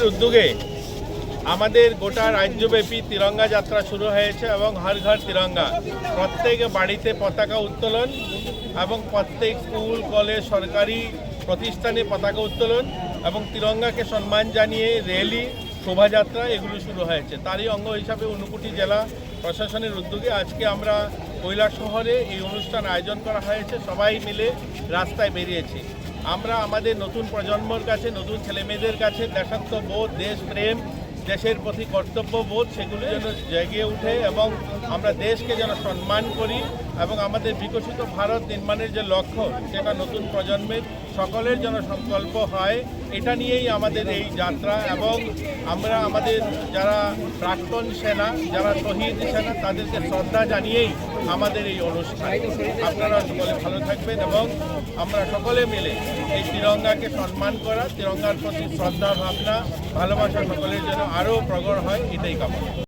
উদ্যোগে আমাদের গোটা রাজ্যব্যাপী তিরঙ্গা যাত্রা শুরু হয়েছে এবং হর ঘর তিরঙ্গা, প্রত্যেক বাড়িতে পতাকা উত্তোলন এবং প্রত্যেক স্কুল কলেজ সরকারি প্রতিষ্ঠানে পতাকা উত্তোলন এবং তিরঙ্গাকে সম্মান জানিয়ে র্যালি শোভাযাত্রা এগুলো শুরু হয়েছে। তারই অঙ্গ হিসাবে ঊনকোটি জেলা প্রশাসনের উদ্যোগে আজকে আমরা কৈলাসহরে এই অনুষ্ঠান আয়োজন করা হয়েছে। সবাই মিলে রাস্তায় বেরিয়েছি। আমরা আমাদের নতুন প্রজন্মর কাছে, নতুন ছেলেমেয়েদের কাছে দেশাত্মবোধ, দেশপ্রেম, দেশের প্রতি কর্তব্যবোধ সেগুলো যেন জেগে উঠে এবং আমরা দেশকে যেন সম্মান করি এবং আমাদের বিকশিত ভারত নির্মাণের যে লক্ষ্য সেটা নতুন প্রজন্মের সকলের যেন সংকল্প হয়, এটা নিয়েই আমাদের এই যাত্রা। এবং আমরা আমাদের যারা প্রাক্তন সেনা, যারা শহীদ সেনা, তাদেরকে শ্রদ্ধা জানিয়েই আমাদের এই অনুষ্ঠান। আপনারা সকলে ভালো থাকবেন এবং আমরা সকলে মিলে এই তিরঙ্গাকে সম্মান করা, তিরঙ্গার প্রতি শ্রদ্ধা ভাবনা, ভালোবাসা সকলের জন্য আরও প্রগড় হয়, এটাই কামনা।